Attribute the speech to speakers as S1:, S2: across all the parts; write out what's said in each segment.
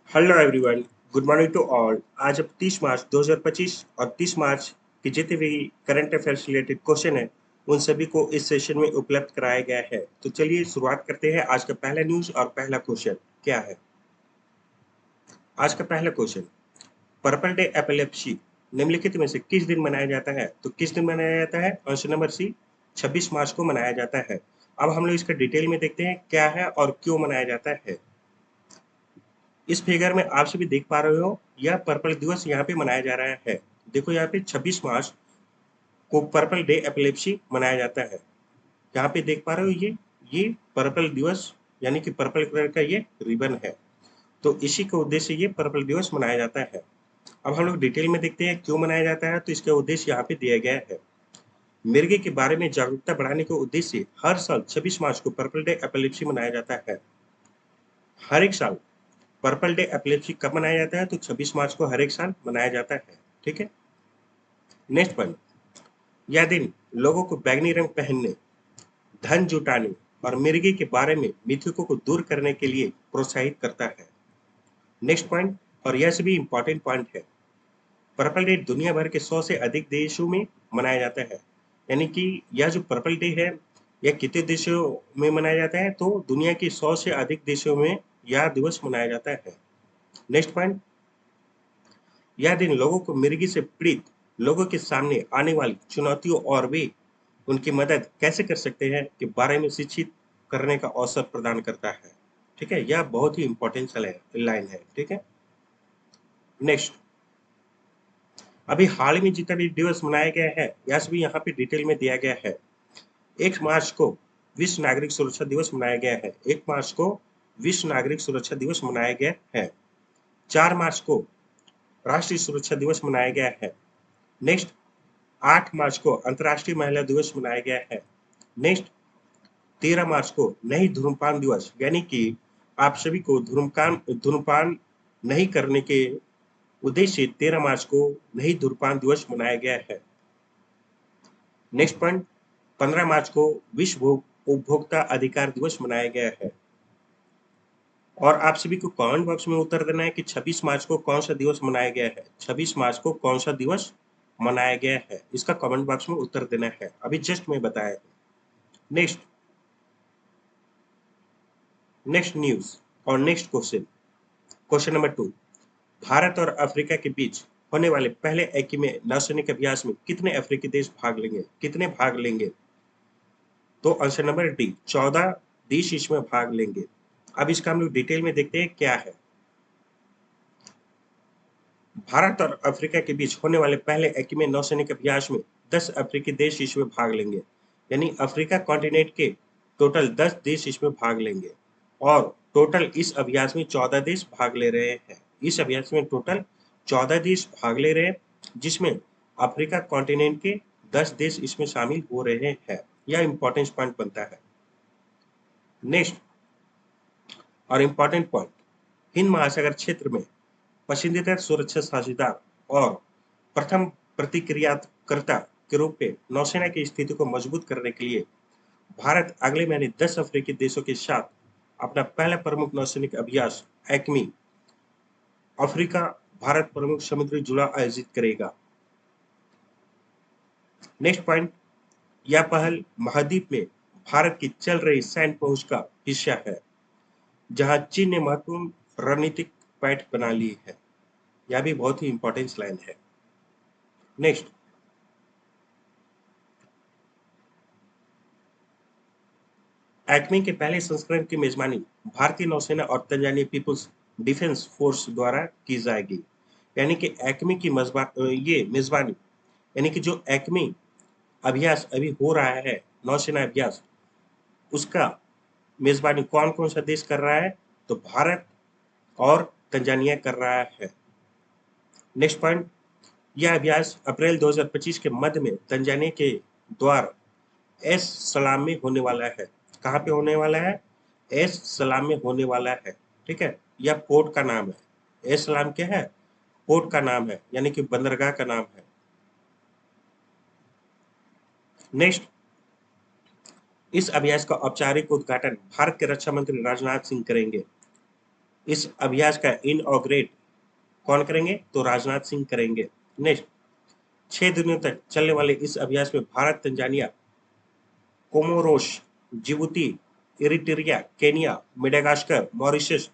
S1: Hello everyone, good morning to all. आज अब 30 मार्च 2025 और 30 मार्च के जितने भी करंट अफेयर्स रिलेटेड क्वेश्चन हैं उन सभी को इस सेशन में उपलब्ध कराया गया है। तो चलिए शुरुआत करते हैं। आज का पहला न्यूज़ और पहला क्वेश्चन क्या है। आज का पहला क्वेश्चन, पर्पल डे एपिलेप्सी निम्नलिखित में से किस दिन मनाया जाता है। तो किस दिन मनाया जाता है? ऑप्शन नंबर सी, 26 मार्च को मनाया जाता है। अब हम लोग इसका डिटेल में देखते हैं क्या है और क्यों मनाया जाता है। इस फिगर में आप सभी देख पा रहे हो, यह पर्पल दिवस यहाँ पे मनाया जा रहा है। देखो यहाँ पे 26 मार्च को पर्पल डे एपिलेप्सी मनाया जाता है। यहाँ पे देख पा रहे हो, ये पर्पल दिवस यानी कि पर्पल कलर का ये रिबन है। तो इसी के उद्देश्य से ये पर्पल दिवस मनाया जाता है। अब हम लोग डिटेल में देखते हैं क्यों मनाया जाता है। तो इसका उद्देश्य यहाँ पे दिया गया है। मिर्गी के बारे में जागरूकता बढ़ाने के उद्देश्य से हर साल 26 मार्च को पर्पल डे एपिलेप्सी मनाया जाता है। हर एक साल पर्पल डे एपिलेप्सी कब मनाया जाता है? तो 26 मार्च को हर एक साल मनाया जाता है। ठीक है। नेक्स्ट पॉइंट, यह दिन लोगों को बैंगनी रंग पहनने, धन जुटाने और मिर्गी के बारे में मिथकों को दूर करने के लिए प्रोत्साहित करता है। नेक्स्ट पॉइंट, और यह सभी इंपॉर्टेंट पॉइंट है। पर्पल डे दुनिया भर के 100 से अधिक देशों में मनाया जाता है। यानी कि यह जो पर्पल डे है यह कितने देशों में मनाया जाता है? तो दुनिया के 100 से अधिक देशों में यह दिवस मनाया जाता है। नेक्स्ट पॉइंट, यह दिन लोगों को मिर्गी से पीड़ित लोगों के सामने आने वाली चुनौतियों और वे उनकी मदद कैसे कर सकते हैं के बारे में शिक्षित करने का अवसर प्रदान करता है। ठीक है, यह बहुत ही इंपॉर्टेंट लाइन है। ठीक है। नेक्स्ट, अभी हाल में जितना भी दिवस मनाया गया है यह सभी यहाँ पे डिटेल में दिया गया है। 1 मार्च को विश्व नागरिक सुरक्षा दिवस मनाया गया है। 1 मार्च को विश्व नागरिक सुरक्षा दिवस मनाया गया है। 4 मार्च को राष्ट्रीय सुरक्षा दिवस मनाया गया है। नेक्स्ट, 8 मार्च को अंतर्राष्ट्रीय महिला दिवस मनाया गया है। नेक्स्ट, 13 मार्च को नहीं धूम्रपान दिवस, यानी कि आप सभी को धूम्रपान नहीं करने के उद्देश्य से 13 मार्च को नहीं धूम्रपान दिवस मनाया गया है। नेक्स्ट पॉइंट, 15 मार्च को विश्व उपभोक्ता अधिकार दिवस मनाया गया है। और आप सभी को कमेंट बॉक्स में उत्तर देना है कि 26 मार्च को कौन सा दिवस मनाया गया है। 26 मार्च को कौन सा दिवस मनाया गया है, इसका कमेंट बॉक्स में उत्तर देना है। अभी जस्ट मैं बताया। नेक्स्ट, नेक्स्ट न्यूज और next question, question number 2, Bharat और अफ्रीका के बीच होने वाले पहले एकीमे नौसैनिक अभ्यास में कितने अफ्रीकी देश भाग लेंगे? कितने भाग लेंगे? तो आंसर नंबर डी, 14 देश इसमें भाग लेंगे। अब इसका हम लोग डिटेल में देखते हैं क्या है। भारत और अफ्रीका के बीच होने वाले पहले एकीमे नौसैनिक अभ्यास में 10 अफ्रीकी देश इसमें भाग लेंगे। यानी अफ्रीका कॉन्टिनेंट के टोटल 10 देश इसमें भाग लेंगे और टोटल इस अभ्यास में 14 देश भाग ले रहे हैं। इस अभ्यास में टोटल 14 देश भाग ले रहे हैं, जिसमें अफ्रीका कॉन्टिनेंट के 10 देश इसमें शामिल हो रहे हैं। यह इंपॉर्टेंट पॉइंट बनता है। नेक्स्ट और इम्पोर्टेंट पॉइंट, हिंद महासागर क्षेत्र में पसंदीदा सुरक्षा साझेदार और प्रथम प्रतिक्रियाकर्ता के रूप में नौसेना की स्थिति को मजबूत करने के लिए भारत अगले महीने 10 अफ्रीकी देशों के साथ अपना पहला प्रमुख नौसैनिक अभ्यास एक्मी अफ्रीका भारत प्रमुख समुद्री जुड़ाव आयोजित करेगा। नेक्स्ट पॉइंट, यह पहल महाद्वीप में भारत की चल रही सैन्य पहुंच का हिस्सा है, जहां चीन ने महत्वपूर्ण रणनीतिक पैठ बना ली है। यह भी बहुत ही इंपॉर्टेंट लाइन है। नेक्स्ट, एक्मी के पहले संस्करण की मेजबानी भारतीय नौसेना और तंजानिया पीपुल्स डिफेंस फोर्स द्वारा की जाएगी। यानी कि एक्मी की ये मेजबानी, यानी कि जो एक्मी अभ्यास अभी हो रहा है, नौसेना अभ्यास, उसका मेजबानी कौन कौन सा देश कर रहा है? तो भारत और तंजानिया कर रहा है। नेक्स्ट पॉइंट, यह अभ्यास अप्रैल 2025 के मध्य में तंजानिया के द्वार एस सलाम में होने वाला है। कहाँ पे होने वाला है? एस सलाम में होने वाला है। ठीक है, यह पोर्ट का नाम है। एस सलाम क्या है? पोर्ट का नाम है, यानी कि बंदरगाह का नाम है। नेक्स्ट, इस अभ्यास का औपचारिक उद्घाटन भारत के रक्षा मंत्री राजनाथ सिंह करेंगे। इस अभ्यास का इनऑग्रेट कौन करेंगे? तो राजनाथ सिंह करेंगे। नेक्स्ट, 6 दिनों तक चलने वाले इस अभ्यास में Bharat, Tanzania, Comoros, Djibouti, Eritrea, Kenya, Madagascar, Mauritius,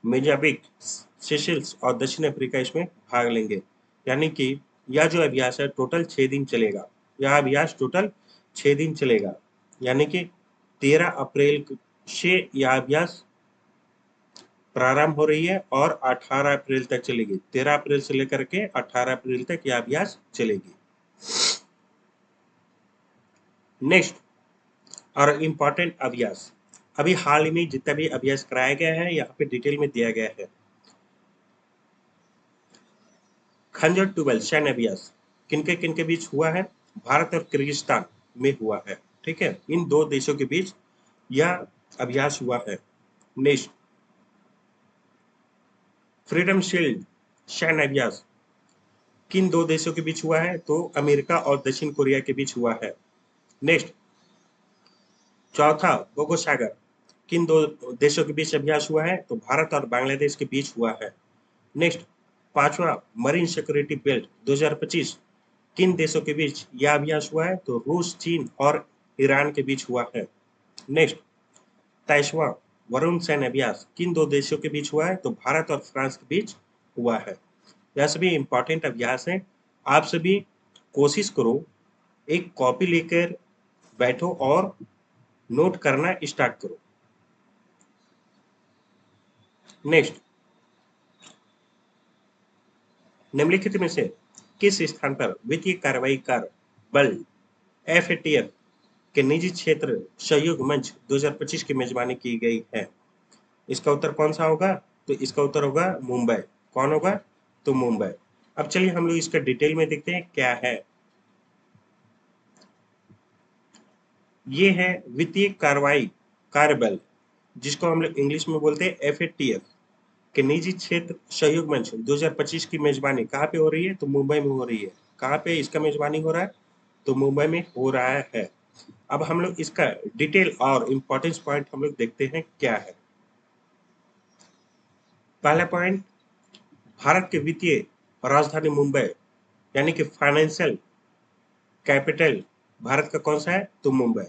S1: Mozambique, Seychelles और दक्षिण अफ्रीका इसमें भाग लेंगे। यानी कि यह जो अभ्यास है टोटल 6 दिन चलेगा। यह अभ्यास टोटल 6 दिन चलेगा। यानी कि 13 अप्रैल से यह अभ्यास प्रारंभ हो रही है और 18 अप्रैल तक चलेगी। 13 अप्रैल से लेकर के 18 अप्रैल तक यह अभ्यास चलेगी। नेक्स्ट और इम्पोर्टेंट अभ्यास, अभी हाल ही में जितना भी अभ्यास कराया गया है यहाँ पे डिटेल में दिया गया है। खंजर ट्यूबवेल सैन्य अभ्यास किनके किनके बीच हुआ है? भारत और किर्गिस्तान में हुआ है। ठीक है, इन दो देशों के बीच यह अभ्यास हुआ है। नेक्स्ट, फ्रीडम शील्ड सैन्य अभ्यास किन दो देशों के बीच हुआ है? तो अमेरिका और दक्षिण कोरिया के बीच हुआ है। नेक्स्ट, चौथा बोगो सागर किन दो देशों के बीच अभ्यास हुआ है? तो भारत और बांग्लादेश के बीच हुआ है। नेक्स्ट, पांचवा मरीन सिक्योरिटी बेल्ट 2025 किन देशों के बीच यह अभ्यास हुआ है? तो रूस, चीन और ईरान के बीच हुआ है। नेक्स्ट, 23वां वरुण सैन्य अभ्यास किन दो देशों के बीच हुआ है? तो भारत और फ्रांस के बीच हुआ है। यह सभी इंपॉर्टेंट अभ्यास हैं। आप सभी कोशिश करो, एक कॉपी लेकर बैठो और नोट करना स्टार्ट करो। नेक्स्ट, निम्नलिखित में से किस स्थान पर वित्तीय कार्रवाई कर बल एफएटीएफ के निजी क्षेत्र सहयोग मंच 2025 की मेजबानी की गई है? इसका उत्तर कौन सा होगा? तो इसका उत्तर होगा मुंबई। कौन होगा? तो मुंबई। अब चलिए हम लोग इसका डिटेल में देखते हैं क्या है। ये है वित्तीय कार्रवाई कार्यबल, जिसको हम लोग इंग्लिश में बोलते हैं एफएटीएफ के निजी क्षेत्र सहयोग मंच 2025 की मेजबानी कहाँ पे हो रही है? तो मुंबई में हो रही है। कहाँ पे इसका मेजबानी हो रहा है? तो मुंबई में हो रहा है। अब हम लोग इसका डिटेल और इम्पोर्टेंस पॉइंट हम लोग देखते हैं क्या है। पहला पॉइंट, भारत के वित्तीय राजधानी मुंबई यानी कि फाइनेंशियल कैपिटल भारत का कौन सा है? तो मुंबई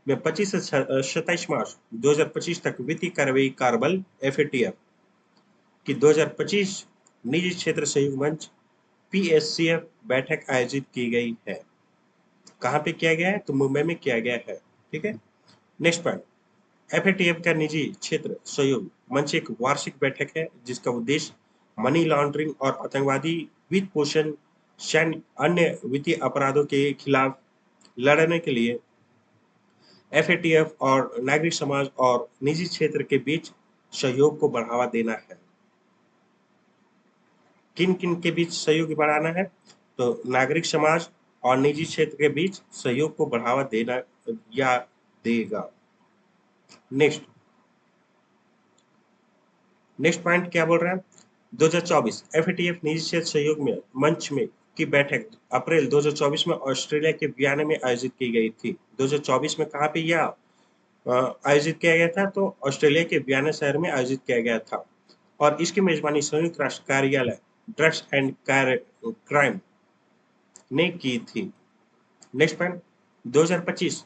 S1: में 25 से 27 मार्च 2025 तक वित्तीय कार्रवाई कार्यबल एफएटीएफ की 2025 निजी क्षेत्र सहयोग मंच पीएससीएफ बैठक आयोजित की गई है। कहाँ पे किया गया है? तो मुंबई में किया गया है। ठीक है। नेक्स्ट पॉइंट, एफएटीएफ का निजी क्षेत्र सहयोग मंच एक वार्षिक बैठक है जिसका उद्देश्य मनी लॉन्ड्रिंग और आतंकवादी वित्त पोषण सैन्य अन्य वित्तीय अपराधों के खिलाफ लड़ने के लिए एफएटीएफ और नागरिक समाज और निजी क्षेत्र के बीच सहयोग को बढ़ावा देना है। किन किन के बीच सहयोग बढ़ाना है? तो नागरिक समाज और निजी क्षेत्र के बीच सहयोग को बढ़ावा देना या देगा। नेक्स्ट, नेक्स्ट पॉइंट क्या बोल रहा है? 2024 एफएटीएफ निजी क्षेत्र सहयोग में मंच में की बैठक अप्रैल 2024 में ऑस्ट्रेलिया के वियना में आयोजित की गई थी। 2024 में कहाँ पे यह आयोजित किया गया था? तो ऑस्ट्रेलिया के वियना शहर में आयोजित किया गया था और इसकी मेजबानी संयुक्त राष्ट्र कार्यालय ड्रग्स एंड क्राइम ने की थी। नेक्स्ट पॉइंट, 2025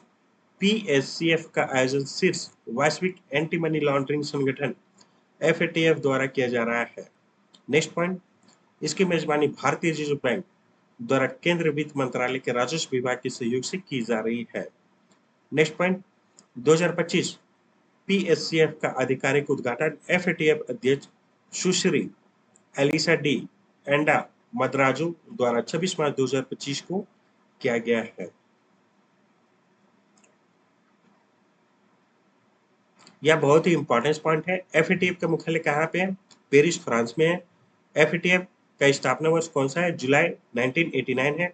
S1: पीएससीएफ का आयोजन शीर्ष वैश्विक एंटी मनी लॉन्ड्रिंग संगठन एफएटीएफ द्वारा किया जा रहा है। नेक्स्ट पॉइंट, इसकी मेजबानी भारतीय रिजर्व बैंक द्वारा केंद्रीय वित्त मंत्रालय के राजस्व विभाग के सहयोग से की जा रही है। नेक्स्ट पॉइंट, 2025 पीएससीएफ का आधिकारिक उद्घाटन एफएटीएफ अध्यक्ष सुश्री एलिसा डी एंडा मद्राजो द्वारा 26 मार्च 2025 को किया गया है। यह बहुत ही इंपॉर्टेंट पॉइंट है। एफएटीएफ का मुख्यालय कहाँ पे है? पेरिस, फ्रांस में है। एफएटीएफ का स्थापना वर्ष कौन सा है? जुलाई 1989 है।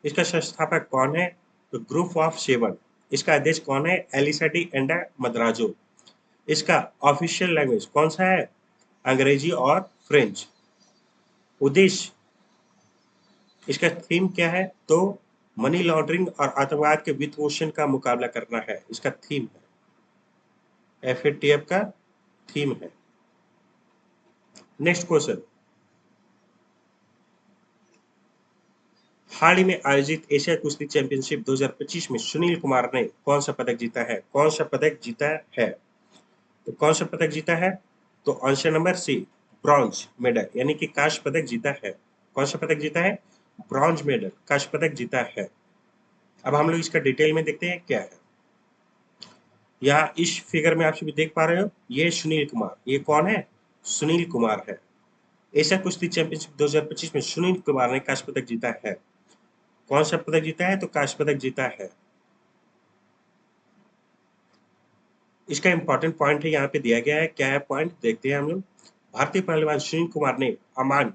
S1: इसका संस्थापक कौन है? तो ग्रुप ऑफ 7। इसका अध्यक्ष कौन है? Elisa de Anda Madrazo. इसका ऑफिशियल लैंग्वेज कौन सा है? अंग्रेजी और फ्रेंच। उद्देश्य, इसका थीम क्या है? तो मनी लॉन्ड्रिंग और आतंकवाद के वित्त पोषण का मुकाबला करना है, इसका थीम है। एफएटीएफ का थीम है। नेक्स्ट क्वेश्चन, हाल ही में आयोजित एशिया कुश्ती चैंपियनशिप 2025 में सुनील कुमार ने कौन सा पदक जीता है? कौन सा पदक जीता है? तो कौन सा पदक जीता है? तो option number C, bronze medal, यानी कि कांस्य पदक जीता है। कौन सा पदक जीता है? ब्रॉन्ज मेडल, कांस्य पदक जीता है। अब हम लोग इसका डिटेल में देखते हैं क्या है। यहाँ इस फिगर में आप सभी देख पा रहे हो, ये सुनील कुमार, ये कौन है? सुनील कुमार है। एशिया कुश्ती चैंपियनशिप 2025 में सुनील कुमार ने कांस्य पदक जीता है। कौन सा पदक जीता है? तो कांस्य पदक जीता है। इसका इंपॉर्टेंट पॉइंट है, यहाँ पे दिया गया है, क्या है पॉइंट देखते हैं हम लोग। भारतीय पहलवान सुनील कुमार ने अमान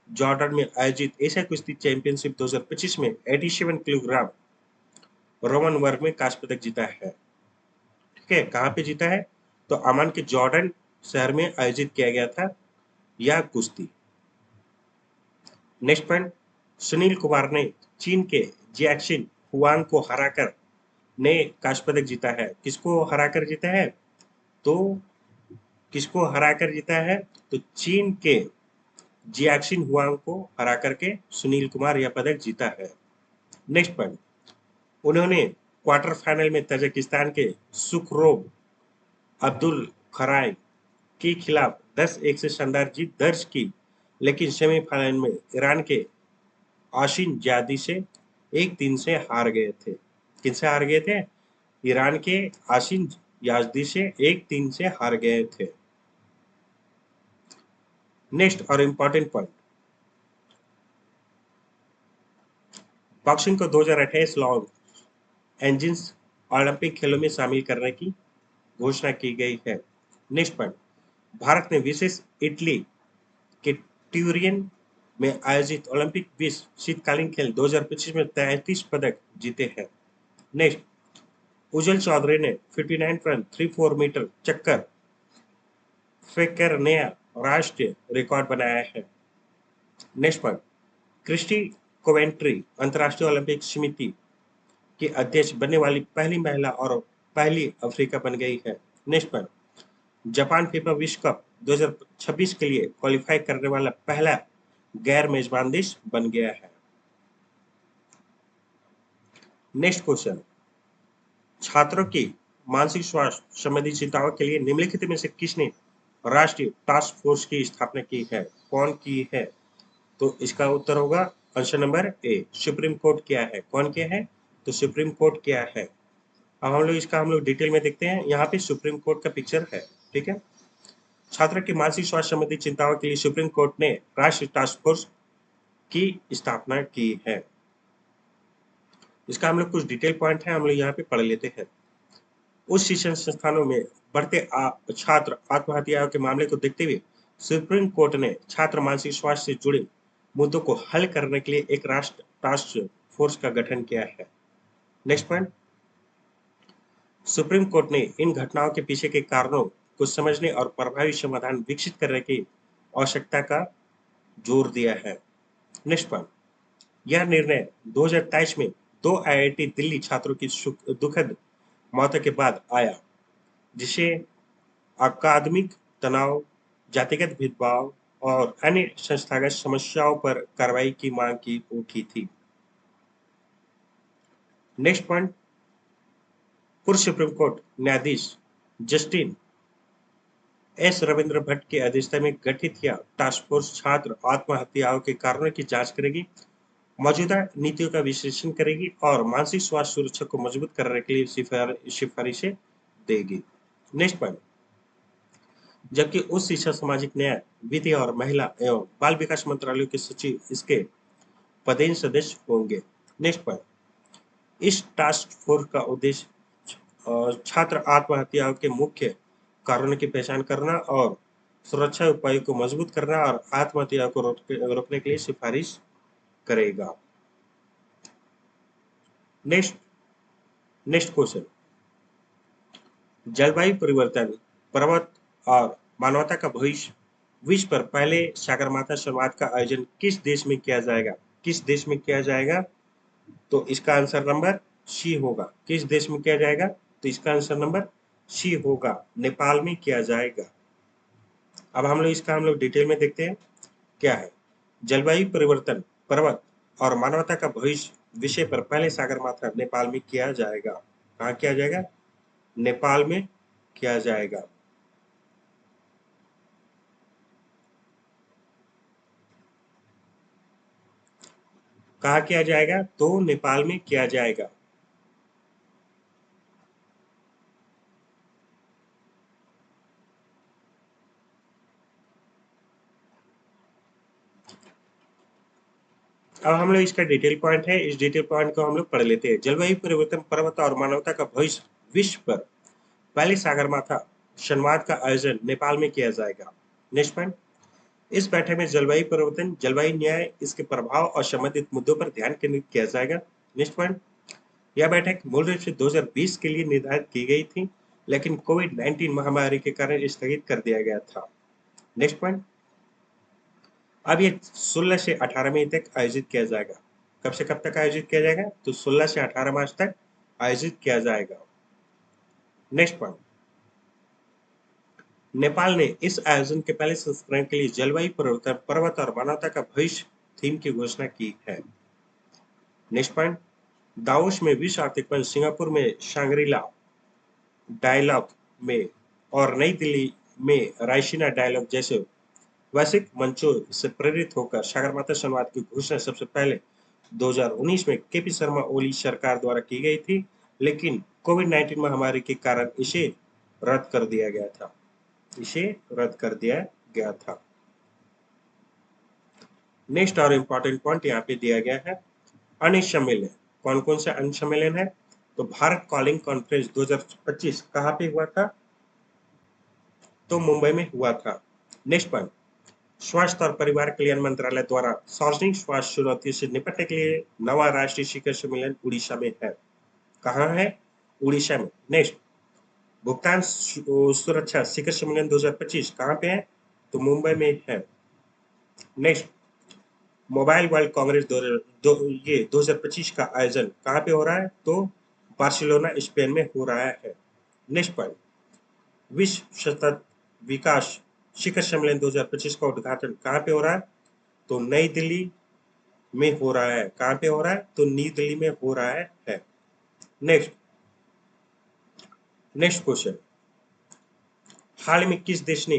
S1: जॉर्डन में आयोजित एशिया कुश्ती चैंपियनशिप 2025 में 87 किलोग्राम रोमन वर्ग में कांस्य पदक जीता है। ठीक है, कहाँ पे जीता है? तो अमान के जॉर्डन शहर में आयोजित किया गया था यह कुश्ती। नेक्स्ट पॉइंट, सुनील कुमार ने चीन के जियाक्सिन हुआंग को हराकर ने कांस्य पदक जीता है। किसको हराकर जीता है? तो किसको हराकर जीता है? तो चीन के जियाक्सिन हुआंग को हरा करके सुनील कुमार यह पदक जीता है। नेक्स्ट पॉइंट, उन्होंने क्वार्टर फाइनल में तजाकिस्तान के सुखरोब अब्दुल खराई के खिलाफ 10-1 से शानदार जीत दर्ज की, लेकिन सेमीफाइनल में ईरान के आशिन जादी से 1-3 से हार गए थे। किनसे हार गए थे? ईरान के आशिन याजदी से 1-3 से हार गए थे। नेक्स्ट और इम्पोर्टेंट पॉइंट, बॉक्सिंग को 2028 लॉस एंजिल्स ओलंपिक खेलों में शामिल करने की घोषणा की गई है। नेक्स्ट पॉइंट, भारत ने विशेष इटली के ट्यूरिन में आयोजित ओलंपिक विश्व शीतकालीन खेल 2025 में 33 पदक जीते हैं। नेक्स्ट, उज्जवल चौधरी ने 59.34 मीटर चक्कर फेंककर नया राष्ट्रीय रिकॉर्ड बनाया है। नेक्स्ट पॉइंट, क्रिस्टी कोवेंट्री अंतर्राष्ट्रीय ओलंपिक समिति की अध्यक्ष बनने वाली पहली महिला और पहली अफ्रीका बन गई है। नेक्स्ट पॉइंट, जापान फीफा विश्व कप 2026 के लिए क्वालिफाई करने वाला पहला गैर मेजबान देश बन गया है। नेक्स्ट क्वेश्चन, छात्रों की मानसिक स्वास्थ्य संबंधी चिंताओं के लिए निम्नलिखित में से किसने राष्ट्रीय टास्क फोर्स की स्थापना की है? कौन की है? तो इसका उत्तर होगा option number A, supreme court किया है। कौन किया है? तो सुप्रीम कोर्ट किया है। अब हम लोग डिटेल में देखते हैं। यहाँ पे सुप्रीम कोर्ट का पिक्चर है। ठीक है, छात्र की मानसिक स्वास्थ्य संबंधी चिंताओं के लिए सुप्रीम कोर्ट ने राष्ट्रीय टास्क फोर्स की स्थापना की है। इसका हम लोग कुछ डिटेल पॉइंट है, हम लोग यहाँ पे पढ़ लेते हैं। उच्च शिक्षण संस्थानों में बढ़ते छात्र आत्महत्याओं के मामले को देखते हुए सुप्रीम कोर्ट ने छात्र मानसिक स्वास्थ्य से जुड़े मुद्दों को हल करने के लिए एक राष्ट्रीय टास्क फोर्स का गठन किया है। नेक्स्ट पॉइंट, सुप्रीम कोर्ट ने इन घटनाओं के पीछे के कारणों को समझने और प्रभावी समाधान विकसित करने की आवश्यकता का जोर दिया है। नेक्स्ट पॉइंट, यह निर्णय 2023 में 2 आईआईटी दिल्ली छात्रों की दुखद मौत के बाद आया, जिसे अकादमिक तनाव, जातिगत भेदभाव और अन्य संस्थागत समस्याओं पर कार्रवाई की मांग की उठी थी। नेक्स्ट पॉइंट, पूर्व सुप्रीम कोर्ट न्यायाधीश जस्टिन एस रविंद्र भट्ट की अध्यक्षता में गठित यह टास्क फोर्स छात्र आत्महत्याओं के कारणों की जांच करेगी, मौजूदा नीतियों का विश्लेषण करेगी और मानसिक स्वास्थ्य सुरक्षा को मजबूत करने के लिए सिफारिशें देगी। नेक्स्ट पॉइंट, जबकि उच्च शिक्षा, सामाजिक न्याय, विधि और महिला एवं बाल विकास मंत्रालय के सचिव इसके पदेन सदस्य होंगे। नेक्स्ट पॉइंट, इस टास्क फोर्स का उद्देश्य छात्र आत्महत्याओं के मुख्य कारणों की पहचान करना और सुरक्षा उपायों को मजबूत करना और आत्महत्या को रोकने के लिए सिफारिश करेगा। नेक्स्ट नेक्स्ट क्वेश्चन, जलवायु परिवर्तन, पर्वत और मानवता का भविष्य विश्व पर पहले सागरमाथा संवाद का आयोजन किस देश में किया जाएगा? किस देश में किया जाएगा? तो इसका आंसर नंबर सी होगा। किस देश में किया जाएगा? तो इसका आंसर नंबर सी होगा, नेपाल में किया जाएगा। अब हम लोग डिटेल में देखते हैं क्या है। जलवायु परिवर्तन, पर्वत और मानवता का भविष्य विषय पर पहले सागरमाथा नेपाल में किया जाएगा। कहाँ किया जाएगा? नेपाल में किया जाएगा। कहाँ किया जाएगा? तो नेपाल में किया जाएगा। अब हम लोग इसका डिटेल पॉइंट है, इस डिटेल पॉइंट को हम लोग पढ़ लेते हैं। जलवायु परिवर्तन, पर्वत और मानवता का भविष्य विश्व पर पहले सागरमाथा संवाद का आयोजन नेपाल में किया जाएगा। नेक्स्ट पॉइंट, इस बैठक में जलवायु परिवर्तन, जलवायु न्याय, इसके प्रभाव और संबंधित मुद्दों पर ध्यान केंद्रित किया जाएगा। नेक्स्ट पॉइंट, यह बैठक मूल रूप से 2020 के लिए निर्धारित की गई थी, लेकिन कोविड-19 महामारी के कारण स्थगित कर दिया गया था। नेक्स्ट पॉइंट, अब ये 16 से 18 मई तक आयोजित किया जाएगा। कब से कब तक आयोजित किया जाएगा? तो 16 से 18 मार्च तक आयोजित किया जाएगा। नेक्स्ट पॉइंट, नेपाल ने इस आयोजन के पहले संस्करण के लिए जलवायु परिवर्तन, पर्वत और मानवता का भविष्य थीम की घोषणा की है। नेक्स्ट पॉइंट, दावोस में विश्व आर्थिक मंच, सिंगापुर में शांग्री-ला डायलॉग में और नई दिल्ली में रायसीना डायलॉग जैसे वैश्विक मंचों से प्रेरित होकर सागरमाथा संवाद की घोषणा सबसे पहले 2019 में केपी शर्मा ओली सरकार द्वारा की गई थी, लेकिन कोविड-19 महामारी के कारण इसे रद्द कर दिया गया था। इसे रद्द कर दिया गया था। नेक्स्ट और इम्पोर्टेंट पॉइंट यहाँ पे दिया गया है, अन्य सम्मेलन। कौन कौन से अन्य सम्मेलन है? तो भारत कॉलिंग कॉन्फ्रेंस 2025 कहाँ पे हुआ था? तो मुंबई में हुआ था। नेक्स्ट पॉइंट, स्वास्थ्य और परिवार कल्याण मंत्रालय द्वारा सार्वजनिक स्वास्थ्य चुनौतियों से निपटने के लिए नवा राष्ट्रीय शिखर सम्मेलन उड़ीसा में है। कहाँ है? उड़ीसा में। नेक्स्ट, भुगतान सुरक्षा शिखर सम्मेलन 2025 कहाँ पे है? तो मुंबई में है। नेक्स्ट, मोबाइल वर्ल्ड कांग्रेस ये 2025 का आयोजन कहाँ पे हो रहा है? तो बार्सिलोना स्पेन में हो रहा है। नेक्स्ट पॉइंट, विश्व सतत विकास शिखर सम्मेलन 2025 का उद्घाटन कहाँ पे हो रहा है? तो नई दिल्ली में हो रहा है। कहाँ पे हो रहा है? तो नई दिल्ली में हो रहा है। नेक्स्ट, नेक्स्ट क्वेश्चन, हाल में किस देश ने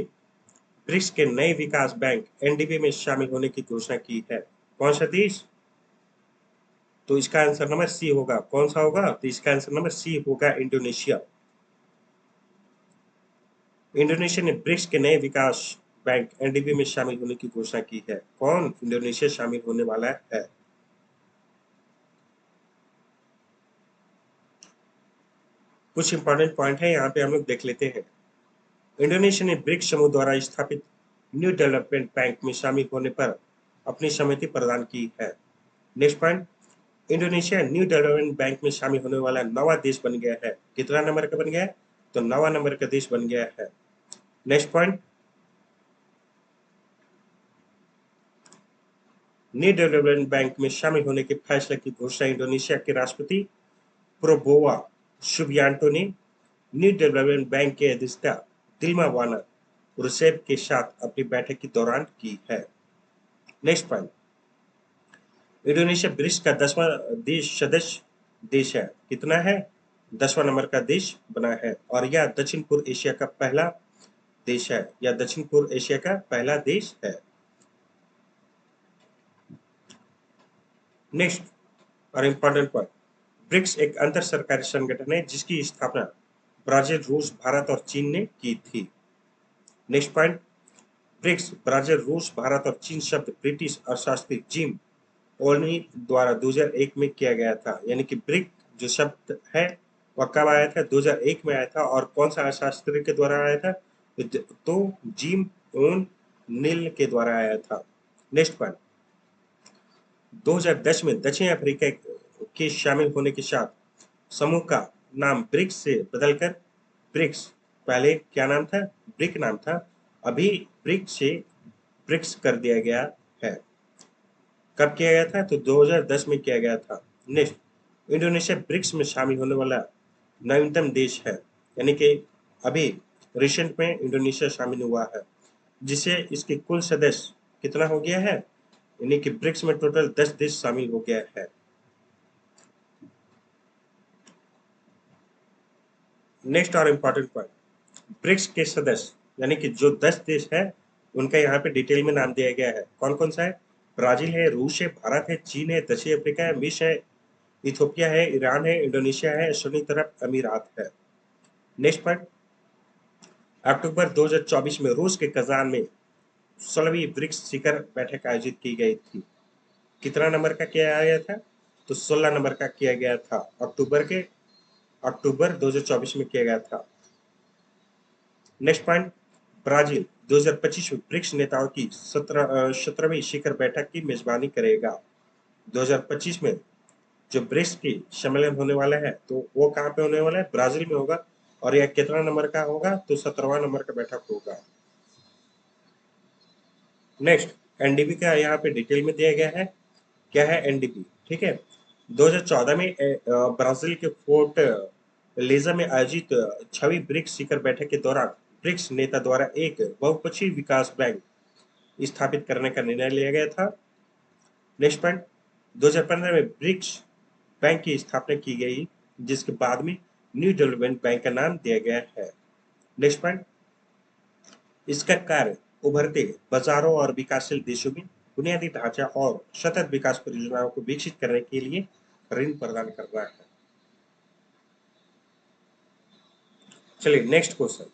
S1: ब्रिक्स के नए विकास बैंक एनडीबी में शामिल होने की घोषणा की है? कौन सा देश? तो इसका आंसर नंबर सी होगा। कौन सा होगा? तो इसका आंसर नंबर सी होगा, इंडोनेशिया। इंडोनेशिया ने ब्रिक्स के नए विकास बैंक एनडीबी में शामिल होने की घोषणा की है। कौन? इंडोनेशिया शामिल होने वाला है। कुछ इंपॉर्टेंट पॉइंट है, यहाँ पे हम लोग देख लेते हैं। इंडोनेशिया ने ब्रिक्स समूह द्वारा स्थापित न्यू डेवलपमेंट बैंक में शामिल होने पर अपनी सहमति प्रदान की है। Next point, Indonesia new development bank में शामिल होने वाला नवा देश बन गया है। कितना नंबर का बन गया है? तो नवा नंबर का देश बन गया है। Next point, new development bank में शामिल होने के फैसले की घोषणा इंडोनेशिया के राष्ट्रपति प्रोबोवा सुबियांटो ने न्यू डेवलपमेंट बैंक के अध्यक्षता दिल्मा वाना रुसेफ के साथ अपनी बैठक के दौरान की है। नेक्स्ट पॉइंट, इंडोनेशिया ब्रिक्स का 10वां देश सदस्य देश है। कितना है? 10वां नंबर का देश बना है और यह दक्षिण पूर्व एशिया का पहला देश है। यह दक्षिण पूर्व एशिया का पहला देश है। नेक्स्ट और इम्पोर्टेंट पॉइंट, ब्रिक्स एक अंतर सरकारी संगठन है जिसकी स्थापना ब्राजील, रूस, भारत और चीन ने की थी। नेक्स्ट पॉइंट, ब्रिक्स ब्राजील, रूस, भारत और चीन शब्द ब्रिटिश अर्थशास्त्री जिम ओल्नी द्वारा 2001 में किया गया था। यानी कि ब्रिक जो शब्द है वह कब आया था? 2001 में आया था। और कौन सा अर्थशास्त्री के द्वारा आया था? तो जिम ओन नील के द्वारा आया था। नेक्स्ट पॉइंट, 2010 में दक्षिण अफ्रीका के शामिल होने के साथ समूह का नाम ब्रिक्स से बदलकर ब्रिक्स, पहले क्या नाम था? ब्रिक नाम था, अभी ब्रिक्स से ब्रिक्स कर दिया गया है। कब किया गया था? तो 2010 में किया गया था। नेक्स्ट, इंडोनेशिया ब्रिक्स में शामिल होने वाला नवीनतम देश है। यानी कि अभी रिसेंट में इंडोनेशिया शामिल हुआ है। जिससे इसके कुल सदस्य कितना हो गया है, यानी कि ब्रिक्स में टोटल 10 देश शामिल हो गया है। नेक्स्ट और इम्पोर्टेंट पॉइंट, ब्रिक्स के सदस्य यानी कि जो 10 देश है उनका यहाँ पे डिटेल में नाम दिया गया है। कौन कौन सा है? ब्राजील है, रूस है, भारत है, चीन है, दक्षिण अफ्रीका है, मिस्र है, इथियोपिया है, ईरान है, इंडोनेशिया है, संयुक्त अरब अमीरात है। नेक्स्ट पॉइंट, अक्टूबर 2024 में रूस के कजान में 16वीं ब्रिक्स शिखर बैठक आयोजित की गई थी। कितना नंबर का किया गया था? तो 16 नंबर का किया गया था। अक्टूबर 2024 में किया गया था। नेक्स्ट पॉइंट, ब्राजील 2025 में ब्रिक्स नेताओं की 17वीं शिखर बैठक की मेजबानी करेगा। 2025 में जो ब्रिक्स की सम्मेलन होने वाला है तो वो कहाँ पे होने वाला है? ब्राजील में होगा। और यह कितना नंबर का होगा? तो 17वां नंबर का बैठक होगा। नेक्स्ट, एनडीबी का यहाँ पे डिटेल में दिया गया है। क्या है एनडीबी? ठीक है, 2014 में ब्राजील के फोर्ट लेजा में आयोजित 6वीं ब्रिक्स शिखर बैठक के दौरान ब्रिक्स नेता द्वारा एक बहुपक्षीय विकास बैंक स्थापित करने का निर्णय लिया गया था। नेक्स्ट पॉइंट, 2015 में ब्रिक्स बैंक की स्थापना की गई, जिसके बाद में न्यू डेवलपमेंट बैंक का नाम दिया गया है। नेक्स्ट पॉइंट, इसका कार्य उभरते बाजारों और विकासशील देशों में बुनियादी ढांचा और सतत विकास परियोजनाओं को विकसित करने के लिए ऋण प्रदान कर रहा है। चलिए नेक्स्ट क्वेश्चन,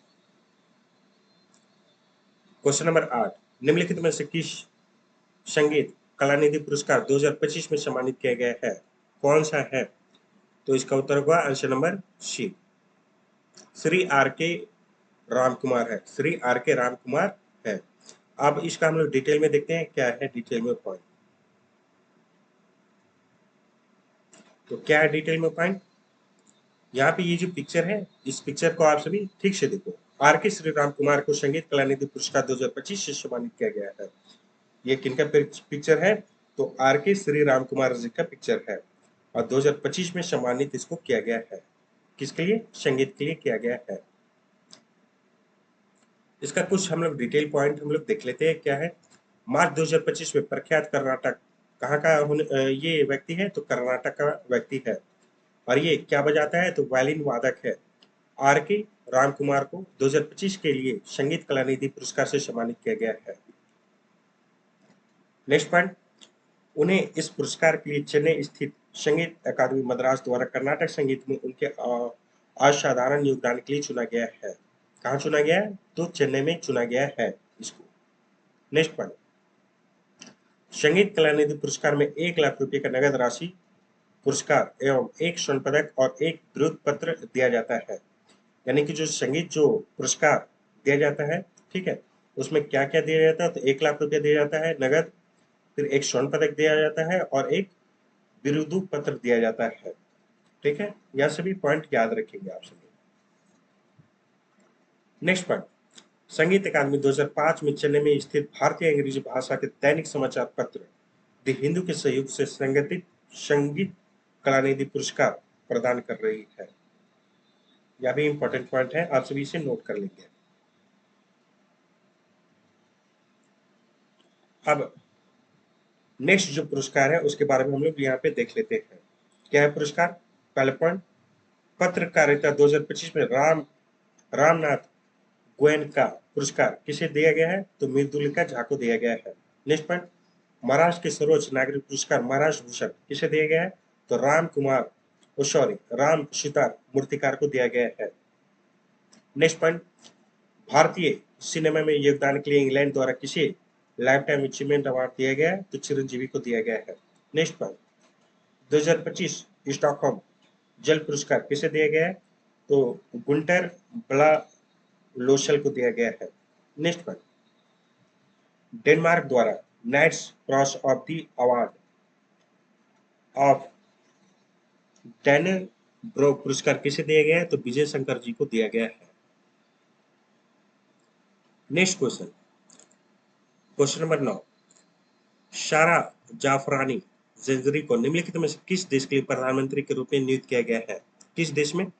S1: क्वेश्चन नंबर 8, निम्नलिखित में से किस संगीत कलानिधि पुरस्कार 2025 में सम्मानित किया गया है? कौन सा है? तो इसका उत्तर होगा answer number C, Shri R K Ram Kumar है। श्री आर के राम कुमार है। अब इसका हम लोग डिटेल में देखते हैं क्या है डिटेल में पॉइंट। तो क्या है डिटेल में पॉइंट? यहाँ पे ये जो पिक्चर है, इस पिक्चर को आप सभी ठीक से देखो। आर के श्री राम कुमार को संगीत कलानिधि पुरस्कार 2025 से सम्मानित किया गया है। ये किनका पिक्चर है? तो आर के श्री राम कुमार जी का पिक्चर है और 2025 में सम्मानित इसको किया गया है। किसके लिए? संगीत के लिए किया गया है। इसका कुछ हम लोग डिटेल पॉइंट हम लोग देख लेते हैं क्या है। मार्च 2025 में प्रख्यात कर्नाटक कहाँ का ये व्यक्ति है? तो कर्नाटक का व्यक्ति है और ये क्या बजाता है? तो वायलिन वादक है। आर के राम कुमार को 2025 के लिए संगीत कलानिधि पुरस्कार से सम्मानित किया गया है। नेक्स्ट पॉइंट, उन्हें इस पुरस्कार के लिए चेन्नई स्थित संगीत अकादमी मद्रास द्वारा कर्नाटक संगीत में उनके असाधारण योगदान के लिए चुना गया है। कहाँ चुना गया है? तो चेन्नई में चुना गया है इसको। नेक्स्ट पॉइंट, संगीत कलानिधि पुरस्कार में 1 लाख रुपए का नगद राशि पुरस्कार एवं एक स्वर्ण पदक और एक विरोध पत्र दिया जाता है। यानी कि जो संगीत जो पुरस्कार दिया जाता है, ठीक है, उसमें क्या क्या दिया जाता है? तो 1 लाख रुपया दिया जाता है नगद, फिर एक स्वर्ण पदक दिया जाता है और एक विरोध पत्र दिया जाता है। ठीक है, यह सभी पॉइंट याद रखेंगे आप सभी। नेक्स्ट पॉइंट, संगीत अकादमी 2005 में चेन्नई में स्थित भारतीय अंग्रेजी भाषा के दैनिक समाचार पत्र द हिंदू के सहयोग से संगठित संगीत कलानिधि पुरस्कार प्रदान कर रही है। यह भी इंपॉर्टेंट पॉइंट है, आप सभी इसे नोट कर लेंगे। अब नेक्स्ट जो पुरस्कार है उसके बारे में हम लोग यहाँ पे देख लेते हैं। क्या है पुरस्कार? पहला पॉइंट, पत्रकारिता 2025 में रामनाथ गोयनका पुरस्कार किसे दिया गया है? तो मृदुलिका झा को दिया गया है। नेक्स्ट पॉइंट, महाराष्ट्र के सर्वोच्च नागरिक पुरस्कार महाराष्ट्र भूषण किसे दिया गया है? तो राम सितार मूर्तिकार को दिया गया है। नेक्स्ट पॉइंट, भारतीय सिनेमा में योगदान के लिए इंग्लैंड द्वारा किसे लाइफ टाइम अचीवमेंट अवार्ड दिया गया है? तो चिरंजीवी को दिया गया है। नेक्स्ट पॉइंट, 2025 स्टॉकहोम जल पुरस्कार किसे दिया गया है? तो गुंटर ब्ला लोशल को दिया गया है। नेक्स्ट पॉइंट, डेनमार्क द्वारा knights cross of the award of Dannebrog पुरस्कार किसे दिया गया है? तो विजय शंकर जी को दिया गया है। नेक्स्ट क्वेश्चन, क्वेश्चन नंबर 9, सारा जाफरानी जंजरी को निम्नलिखित में से किस देश के लिए प्रधानमंत्री के रूप में नियुक्त किया गया है? किस देश में?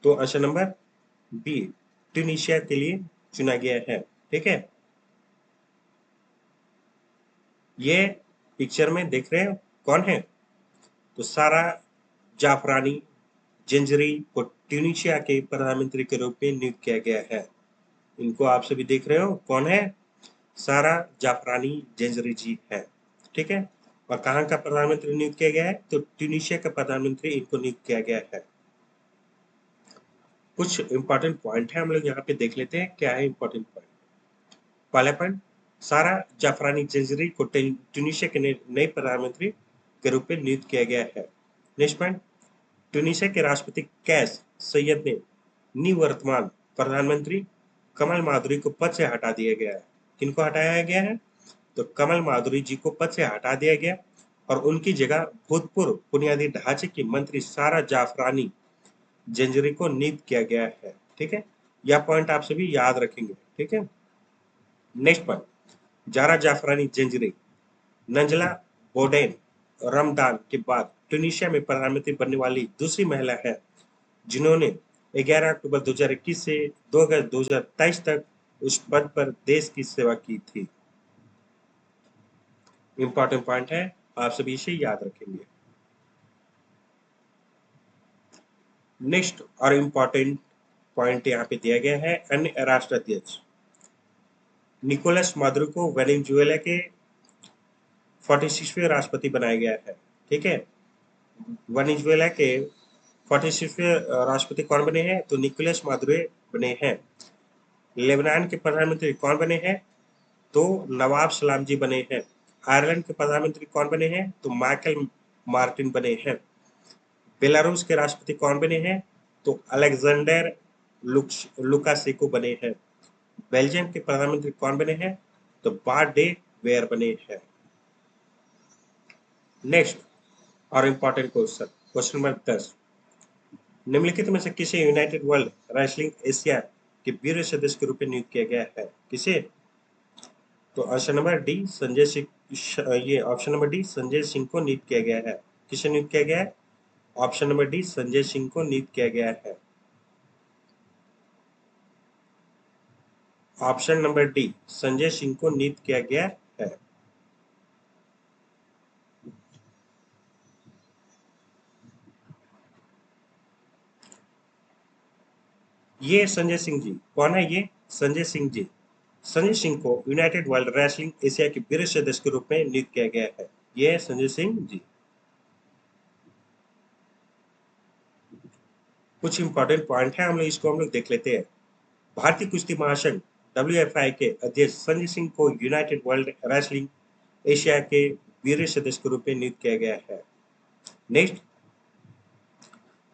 S1: तो आंसर नंबर बी, ट्यूनीशिया के लिए चुना गया है। ठीक है, ये पिक्चर में देख रहे हो कौन है? तो सारा जाफरानी जंजरी को ट्यूनीशिया के प्रधानमंत्री के रूप में नियुक्त किया गया है। इनको आप सभी देख रहे हो कौन है? सारा जाफरानी जंजरी जी है। ठीक है, और कहाँ का प्रधानमंत्री नियुक्त किया गया है? तो ट्यूनीशिया का प्रधानमंत्री इनको नियुक्त किया गया है। कुछ इंपॉर्टेंट पॉइंट है, हम लोग यहाँ पे देख लेते हैं क्या है इंपॉर्टेंट पॉइंट। पहला पॉइंट, सारा जाफरानी जंजरी को ट्यूनीशिया के नए प्रधानमंत्री के रूप में नियुक्त किया गया है। नेक्स्ट पॉइंट, ट्यूनीशिया के राष्ट्रपति कैस सैयद ने निवर्तमान प्रधानमंत्री कमल माधुरी को पद से हटा दिया गया है। किनको हटाया गया है? तो कमल माधुरी जी को पद से हटा दिया गया और उनकी जगह भूतपूर्व बुनियादी ढांचे की मंत्री सारा जाफरानी जंजरी को नियुक्त किया गया है। ठीक है, यह पॉइंट आप सभी याद रखेंगे। ठीक है, नेक्स्ट पॉइंट, जारा जाफरानी जंजरी नंजला बोडेन रमदान के बाद ट्यूनीशिया में प्रधानमंत्री बनने वाली दूसरी महिला है जिन्होंने 11 अक्टूबर 2021 से 2 अगस्त 2023 तक उस पद पर देश की सेवा की थी। इंपॉर्टेंट पॉइंट है, आप सभी इसे याद रखेंगे। नेक्स्ट और इंपॉर्टेंट पॉइंट यहाँ पे दिया गया है, अन्य राष्ट्राध्यक्ष निकोलस मादुरो को वेनेजुएला के 46वें राष्ट्रपति बनाया गया है। ठीक है, वेनेजुएला के 46वें राष्ट्रपति कौन बने हैं? तो निकोलस मादुरो बने हैं। लेबनान के प्रधानमंत्री कौन बने हैं? तो नवाब सलाम जी बने हैं। आयरलैंड के प्रधानमंत्री कौन बने हैं? तो माइकल मार्टिन बने हैं। बेलारूस के राष्ट्रपति कौन बने हैं? तो अलेक्जेंडर लुकाशेंको बने हैं। बेल्जियम के प्रधानमंत्री कौन बने हैं? तो बार्ट डे वेयर बने हैं। नेक्स्ट और इंपॉर्टेंट क्वेश्चन, क्वेश्चन नंबर 10, निम्नलिखित में से किसे यूनाइटेड वर्ल्ड रेसलिंग एशिया के ब्यूरो सदस्य के रूप में नियुक्त किया गया है? किसे? तो option number D Sanjay Singh, ये option number D Sanjay Singh को नियुक्त किया गया है। किसे नियुक्त किया गया है? Option number D Sanjay Singh को नियुक्त किया गया है। Option number D Sanjay Singh को नियुक्त किया गया है। ये संजय सिंह जी कौन है? ये संजय सिंह जी, संजय सिंह को यूनाइटेड वर्ल्ड रेसलिंग एशिया के ब्यूरो सदस्य के रूप में नियुक्त किया गया है। ये है संजय सिंह जी। कुछ इंपॉर्टेंट पॉइंट है, हम लोग देख लेते हैं। भारतीय कुश्ती महासंघ WFI के अध्यक्ष संजय सिंह को यूनाइटेड वर्ल्ड रेसलिंग एशिया के ब्यूरो सदस्य के रूप में नियुक्त किया गया है। नेक्स्ट,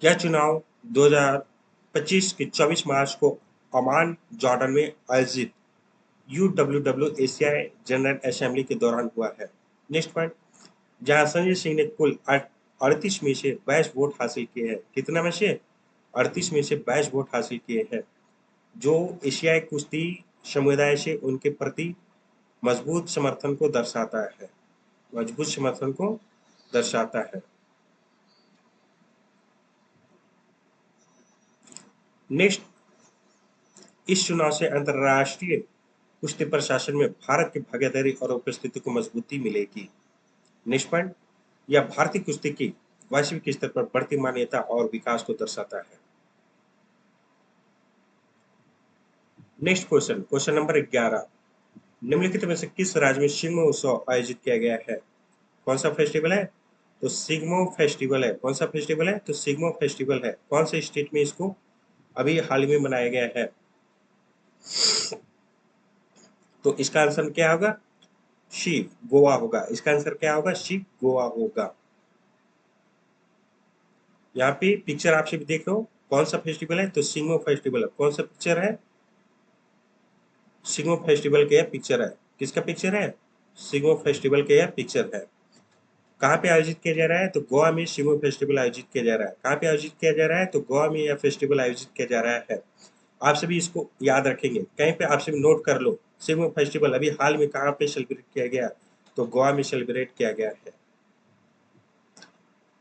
S1: यह चुनाव 2025 के 24 मार्च को अमान जॉर्डन में आयोजित UWW एशियाई जनरल असेंबली के दौरान हुआ है। नेक्स्ट पॉइंट, जहां संजय सिंह ने कुल 38 में से 22 वोट हासिल किए हैं। कितना में से? 38 में से 22 वोट हासिल किए हैं, जो एशियाई कुश्ती समुदाय से उनके प्रति मजबूत समर्थन को दर्शाता है। मजबूत समर्थन को दर्शाता है। नेक्स्ट, इस चुनाव से अंतर्राष्ट्रीय कुश्ती प्रशासन में भारत की भागीदारी और उपस्थिति को मजबूती मिलेगी। नेक्स्ट पॉइंट, यह भारतीय कुश्ती की वैश्विक स्तर पर बढ़ती मान्यता और विकास को दर्शाता है। नेक्स्ट क्वेश्चन, क्वेश्चन नंबर 11, निम्नलिखित में से किस राज्य में सिग्मो उत्सव आयोजित किया गया है? कौन सा फेस्टिवल है? तो सिग्मो फेस्टिवल है। कौन सा फेस्टिवल है? तो सिग्मो फेस्टिवल है। कौन से स्टेट में इसको अभी हाल ही में मनाया गया है? तो इसका आंसर क्या होगा? शी, गोवा होगा। इसका आंसर क्या होगा? शी, गोवा होगा। यहाँ पे पिक्चर आपसे भी देख रहे हो, कौन सा फेस्टिवल है? तो सिग्मो फेस्टिवल है। कौन सा पिक्चर है? सिग्मो फेस्टिवल के यह पिक्चर है। किसका पिक्चर है? सिग्मो फेस्टिवल के यह पिक्चर है। कहाँ पे आयोजित किया जा रहा है? तो गोवा में सिग्मो फेस्टिवल आयोजित किया जा रहा है। कहाँ पे आयोजित किया जा रहा है? तो गोवा में यह फेस्टिवल आयोजित किया जा रहा है। आप सभी इसको याद रखेंगे, कहीं पे आप सभी नोट कर लो। सिग्मो फेस्टिवल अभी हाल में कहाँ पे सेलिब्रेट किया गया? तो गोवा में सेलिब्रेट किया गया है।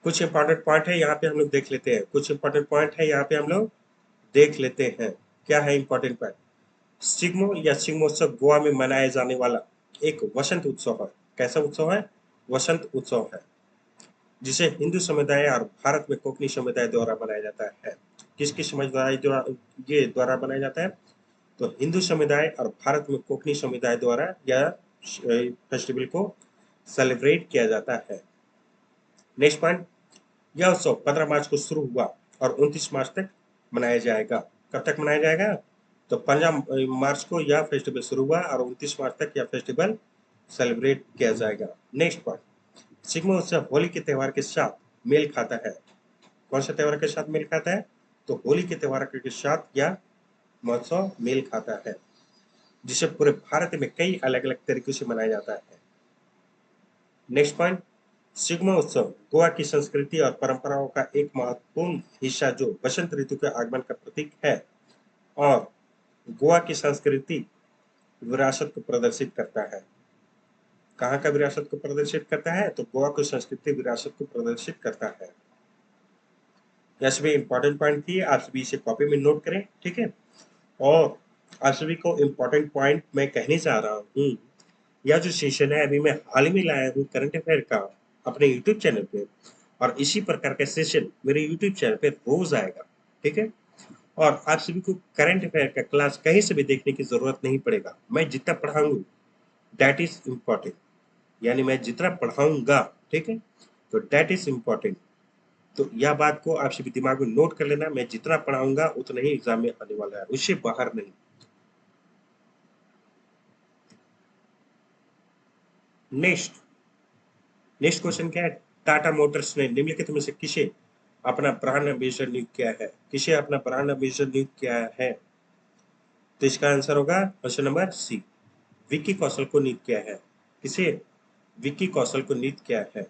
S1: कुछ इंपॉर्टेंट पॉइंट है यहाँ पे हम लोग देख लेते हैं। कुछ इंपॉर्टेंट पॉइंट है यहाँ पे हम लोग देख लेते हैं। क्या है इंपॉर्टेंट पॉइंट? सिग्मो या सिग्मोत्सव गोवा में मनाया जाने वाला एक वसंत उत्सव है। कैसा उत्सव है? वसंत उत्सव है, जिसे हिंदू समुदाय और भारत में कोंकणी समुदाय द्वारा मनाया जाता है। किसके समुदाय द्वारा ये द्वारा मनाया जाता है? तो हिंदू समुदाय और भारत में कोंकणी समुदाय द्वारा यह फेस्टिवल को सेलिब्रेट किया जाता है। नेक्स्ट पॉइंट, यह उत्सव 15 मार्च को शुरू हुआ और 29 मार्च तक मनाया जाएगा। कब तक मनाया जाएगा? तो 15 मार्च को यह फेस्टिवल शुरू हुआ और 29 मार्च तक यह फेस्टिवल सेलिब्रेट किया जाएगा। नेक्स्ट पॉइंट, सिग्मा उत्सव होली के त्योहार के साथ मेल खाता है। कौन सा त्योहार के साथ मेल खाता है? तो होली के त्योहार के साथ यह महोत्सव मेल खाता है, जिसे पूरे भारत में कई अलग अलग तरीकों से मनाया जाता है। नेक्स्ट पॉइंट, सिग्मा उत्सव गोवा की संस्कृति और परंपराओं का एक महत्वपूर्ण हिस्सा जो बसंत ऋतु के आगमन का प्रतीक है और गोवा की संस्कृति विरासत को प्रदर्शित करता है। कहाँ का विरासत को प्रदर्शित करता है? तो गोवा की संस्कृति विरासत को प्रदर्शित करता है। यह सभी इंपॉर्टेंट पॉइंट थी, आप सभी इसे कॉपी में नोट करें, ठीक है। और आप सभी को इंपॉर्टेंट पॉइंट मैं कहने जा रहा हूँ, यह जो सेशन है अभी मैं हाल ही में लाया हूँ करंट अफेयर का अपने यूट्यूब चैनल पे, और इसी प्रकार का सेशन मेरे यूट्यूब चैनल पे रोज आएगा, ठीक है। और आप सभी को करंट अफेयर का क्लास कहीं से भी देखने की जरूरत नहीं पड़ेगा। मैं जितना पढ़ाऊंगा दैट इज इम्पोर्टेंट, यानी मैं जितना पढ़ाऊंगा, ठीक है, तो दैट इज इम्पोर्टेंट। तो यह बात को आप सभी दिमाग में नोट कर लेना, मैं जितना पढ़ाऊंगा उतना ही एग्जाम में आने वाला है, उससे बाहर नहीं। नेक्स्ट नेक्स्ट क्वेश्चन क्या है? टाटा मोटर्स ने निम्नलिखित में से किसे अपना ब्रांड एम्बेसडर नियुक्त किया है? किसे अपना ब्रांड एम्बेसडर नियुक्त किया है? तो इसका आंसर होगा ऑप्शन नंबर सी, विक्की कौशल को नियुक्त किया है। किसे? विक्की कौशल को नियुक्त किया है।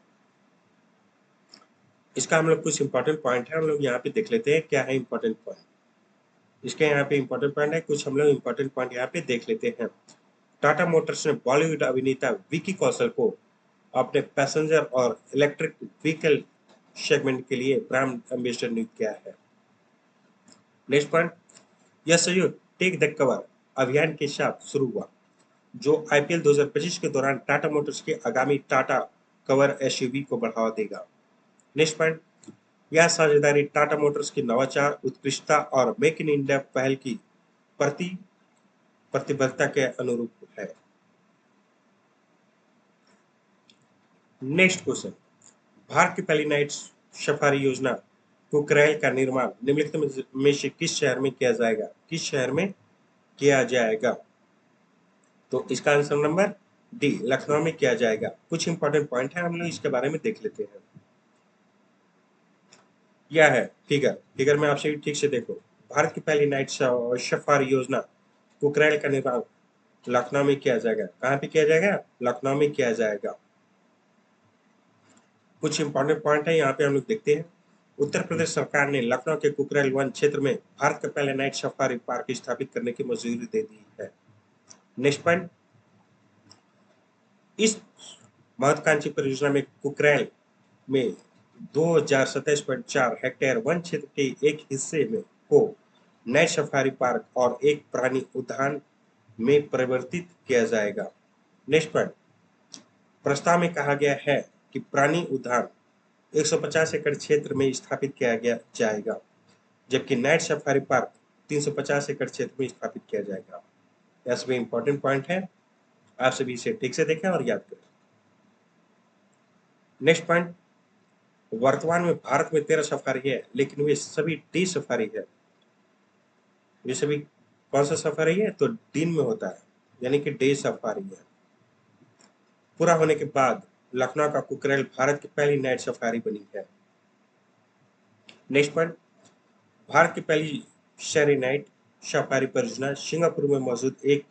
S1: इसका हम लोग कुछ इंपॉर्टेंट पॉइंट है, हम लोग यहाँ पे देख लेते हैं क्या है इंपॉर्टेंट पॉइंट। इसके यहाँ पे इंपॉर्टेंट पॉइंट है, कुछ हम लोग इंपॉर्टेंट पॉइंट यहाँ पे देख लेते हैं। टाटा मोटर्स ने बॉलीवुड अभिनेता विकी कौशल को अपने पैसेंजर और इलेक्ट्रिक व्हीकल सेगमेंट के लिए ब्रांड एम्बेसडर नियुक्त किया है। नेक्स्ट पॉइंट, यह सहयोग टेक द कवर अभियान के साथ शुरू हुआ, जो आईपीएल 2025 के दौरान टाटा मोटर्स के आगामी टाटा कवर एसयूवी को बढ़ावा देगा। नेक्स्ट पॉइंट, यह साझेदारी टाटा मोटर्स की नवाचार, उत्कृष्टता और मेक इन इंडिया पहल की प्रति प्रतिबद्धता के अनुरूप है। नेक्स्ट क्वेश्चन, भारत की पहली नाइट सफारी योजना कुकरैल का निर्माण निम्नलिखित में से किस शहर में किया जाएगा? किस शहर में किया जाएगा? तो इसका आंसर नंबर डी, लखनऊ में किया जाएगा। कुछ इंपॉर्टेंट पॉइंट है, हम लोग इसके बारे में देख लेते हैं। यह है फिगर, फिगर में आपसे ठीक से देखो। भारत की पहली नाइट सफारी योजना कुकरैल का निर्माण लखनऊ में किया जाएगा। कहाँ पे किया जाएगा? लखनऊ में किया जाएगा। कुछ इंपॉर्टेंट पॉइंट है यहाँ पे हम लोग देखते हैं। उत्तर प्रदेश सरकार ने लखनऊ के कुकरैल वन क्षेत्र में भारत का पहले नाइट सफारी पार्क स्थापित करने की मंजूरी दे दी है। नेक्स्ट पॉइंट, इस महत्वाकांक्षी परियोजना में कुकरैल में 2027.4 हेक्टेयर वन क्षेत्र के एक हिस्से में को नाइट सफारी पार्क और एक प्राणी उद्यान में परिवर्तित किया जाएगा। नेक्स्ट पॉइंट, प्रस्ताव में कहा गया है कि प्राणी उद्यान 150 एकड़ क्षेत्र में स्थापित किया गया जाएगा, जबकि नाइट सफारी पार्क 350 एकड़ क्षेत्र में स्थापित किया जाएगा। यह सभी इंपॉर्टेंट पॉइंट है, आप सभी इसे ठीक से देखें और याद करें। नेक्स्ट पॉइंट, वर्तमान में भारत में 13 सफारी है, लेकिन वे सभी डे सफारी है। ये सभी कौन सा सफारी है? तो दिन में होता है, यानी कि डे सफारी है। पूरा होने के बाद लखनऊ का कुकरैल भारत की पहली नाइट सफारी बनी है। नेक्स्ट पॉइंट, भारत की पहली शहरी नाइट सफारी परियोजना सिंगापुर में मौजूद एक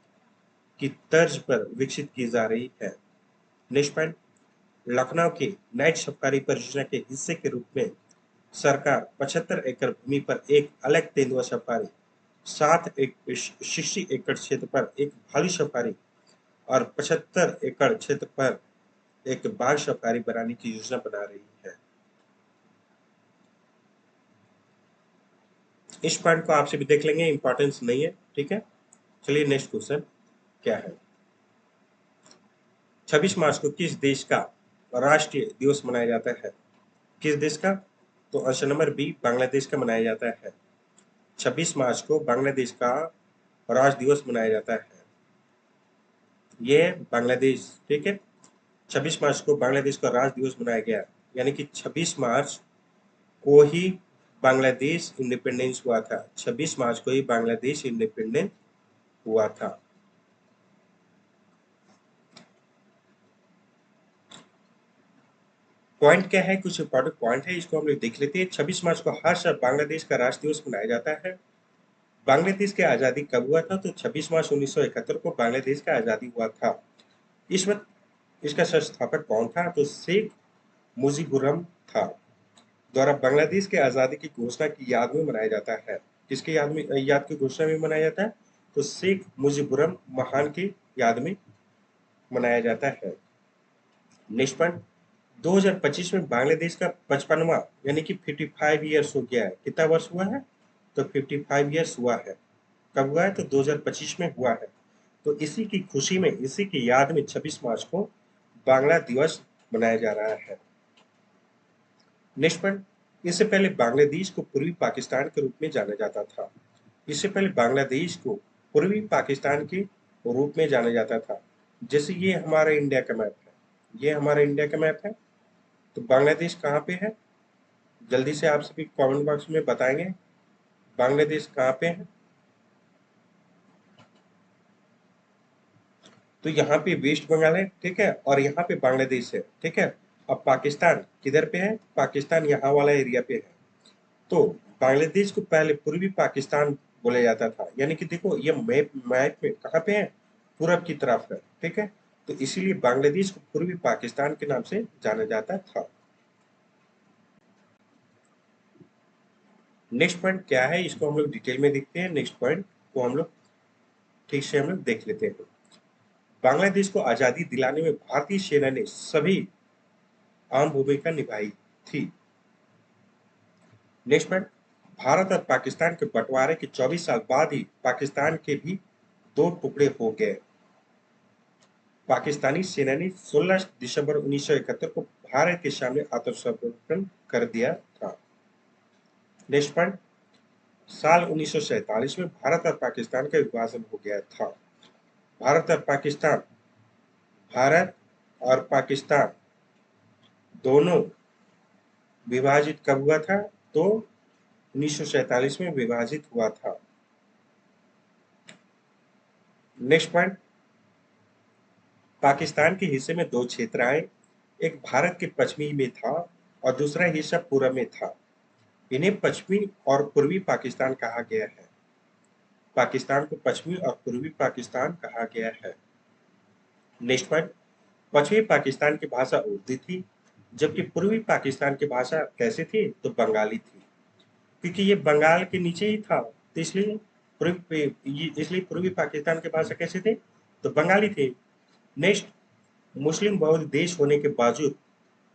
S1: की तर्ज पर विकसित की जा रही है। नेक्स्ट पॉइंट, लखनऊ की नाइट सफारी परियोजना के हिस्से के रूप में सरकार 75 एकड़ भूमि पर एक अलग तेंदुआ सफारी, 60 एकड़ क्षेत्र पर एक भालू सफारी और 75 एकड़ क्षेत्र पर एक बाघ सफारी बनाने की योजना बना रही है। इस पॉइंट को आपसे भी देख लेंगे, इंपॉर्टेंस नहीं है, ठीक है। चलिए नेक्स्ट क्वेश्चन क्या है? 26 मार्च को किस देश का राष्ट्रीय दिवस मनाया जाता है? किस देश का? तो ऑप्शन नंबर बी बांग्लादेश का मनाया जाता है। 26 मार्च को बांग्लादेश का राष्ट्र दिवस मनाया जाता है। ये बांग्लादेश, ठीक है। 26 मार्च को बांग्लादेश का राष्ट्र दिवस मनाया गया, यानी कि 26 मार्च को ही बांग्लादेश इंडिपेंडेंस हुआ था। 26 मार्च को ही बांग्लादेश इंडिपेंडेंट हुआ था। पॉइंट क्या है, कुछ इंपॉर्टेंट पॉइंट है, इसको हम लोग देख लेते हैं। 26 मार्च को हर साल बांग्लादेश का राष्ट्र दिवस मनाया जाता है। बांग्लादेश की आज़ादी कब हुआ था? तो 26 मार्च 1971 को बांग्लादेश का आज़ादी हुआ था। इस वक्त इसका संस्थापक कौन था? तो शेख मुजीबुर था, द्वारा बांग्लादेश के आज़ादी की घोषणा की याद में मनाया जाता है। किसके याद की घोषणा में मनाया जाता है? तो शेख मुजीबुर महान की याद में मनाया जाता है। नेक्स्ट पॉइंट, 2025 में बांग्लादेश का 55वां यानी कि 55 ईयर्स हो गया है। कितना वर्ष हुआ है? तो 55 ईयर्स हुआ है। कब हुआ है? तो 2025 में हुआ है। तो इसी की खुशी में, इसी की याद में 26 मार्च को बांग्ला दिवस मनाया जा रहा है। नेक्स्ट पॉइंट, इससे पहले बांग्लादेश को पूर्वी पाकिस्तान के रूप में जाना जाता था। इससे पहले बांग्लादेश को पूर्वी पाकिस्तान के रूप में जाना जाता था। जैसे ये हमारा इंडिया का मैप है, ये हमारा इंडिया का मैप है, तो बांग्लादेश कहाँ पे है? जल्दी से आप सभी कमेंट बॉक्स में बताएंगे बांग्लादेश कहाँ पे है। तो यहाँ पे वेस्ट बंगाल है, ठीक है, और यहाँ पे बांग्लादेश है, ठीक है। अब पाकिस्तान किधर पे है? पाकिस्तान यहाँ वाला एरिया पे है। तो बांग्लादेश को पहले पूर्वी पाकिस्तान बोला जाता था, यानी कि देखो ये मैप मैप में कहाँ पे है? पूरब की तरफ है, ठीक है। तो इसीलिए बांग्लादेश को पूर्वी पाकिस्तान के नाम से जाना जाता था। नेक्स्ट पॉइंट क्या है, इसको हम लोग डिटेल में देखते हैं। नेक्स्ट पॉइंट को हम लोग ठीक से हम लोग देख लेते हैं। बांग्लादेश को आजादी दिलाने में भारतीय सेना ने सभी अहम भूमिका निभाई थी। नेक्स्ट पॉइंट, भारत और पाकिस्तान के बंटवारे के 24 साल बाद ही पाकिस्तान के भी दो टुकड़े हो गए। पाकिस्तानी सेना ने 16 दिसंबर 1971 को भारत के सामने आत्मसमर्पण कर दिया था। नेक्स्ट पॉइंट, साल 1947 में भारत और पाकिस्तान का विभाजन हो गया था। भारत और पाकिस्तान, भारत और पाकिस्तान दोनों विभाजित कब हुआ था? तो 1947 में विभाजित हुआ था। नेक्स्ट पॉइंट, पाकिस्तान के हिस्से में दो क्षेत्र आए, एक भारत के पश्चिमी में था और दूसरा हिस्सा पूरब में था। इन्हें पश्चिमी और पूर्वी पाकिस्तान कहा गया है। पाकिस्तान को पश्चिमी और पूर्वी पाकिस्तान कहा गया है। नेक्स्ट पॉइंट, पश्चिमी पाकिस्तान की भाषा उर्दू थी, जबकि पूर्वी पाकिस्तान की भाषा कैसे थी? तो बंगाली थी, क्योंकि ये बंगाल के नीचे ही था, तो इसलिए पूर्वी पाकिस्तान की भाषा कैसे थी? तो बंगाली थी। नेक्स्ट, मुस्लिम बहुल देश होने के बावजूद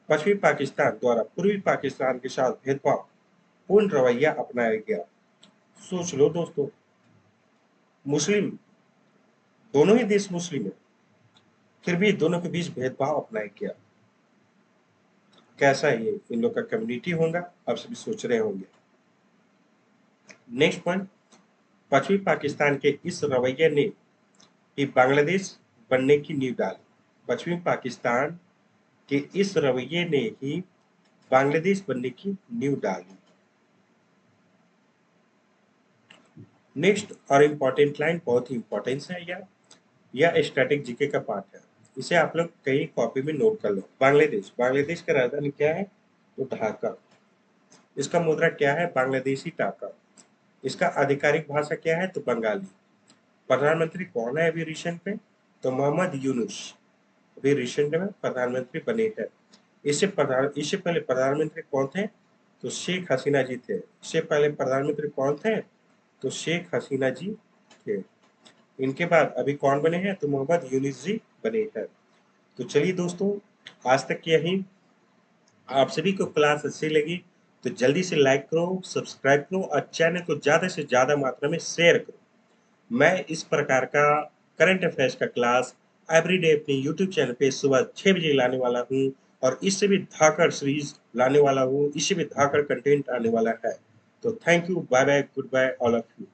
S1: पश्चिमी पाकिस्तान द्वारा पूर्वी पाकिस्तान के साथ भेदभाव पूर्ण रवैया अपनाया गया। सोच लो दोस्तों, मुस्लिम, दोनों ही देश मुस्लिम है, फिर भी दोनों के बीच भेदभाव अपनाया गया। कैसा ये इन लोग का कम्युनिटी होगा, आप सभी सोच रहे होंगे। नेक्स्ट पॉइंट, पश्चिमी पाकिस्तान के इस रवैये ने ही बांग्लादेश बनने की नींव डाली। पश्चिमी पाकिस्तान के इस रवैये ने ही बांग्लादेश बनने की नींव डाली। नेक्स्ट और इम्पोर्टेंट लाइन, बहुत ही इंपॉर्टेंस है यह स्टैटिक जीके का पार्ट है, इसे आप लोग कहीं कॉपी में नोट कर लो। बांग्लादेश, बांग्लादेश का राजधानी क्या है? तो ढाका। इसका मुद्रा क्या है? बांग्लादेशी टाका। इसका आधिकारिक भाषा क्या है? तो बंगाली। प्रधानमंत्री कौन है अभी रिसेंट में? तो मोहम्मद यूनुस अभी रिसेंट में प्रधानमंत्री बने हैं। इससे पहले प्रधानमंत्री कौन थे? तो शेख हसीना जी थे। इससे पहले प्रधानमंत्री कौन थे? तो शेख हसीना जी थे। इनके बाद अभी कौन बने हैं? तो मोहम्मद यूनुस जी बने हैं। तो चलिए दोस्तों, आज तक यही। आप सभी को क्लास अच्छी लगी तो जल्दी से लाइक करो, सब्सक्राइब करो और चैनल को ज़्यादा से ज़्यादा मात्रा में शेयर करो। मैं इस प्रकार का करंट अफेयर्स का क्लास एवरीडे अपने यूट्यूब चैनल पे सुबह 6 बजे लाने वाला हूँ और इससे भी धाकड़ सीरीज लाने वाला हूँ, इससे भी धाकड़ कंटेंट आने वाला है। तो thank you, bye bye, goodbye all of you.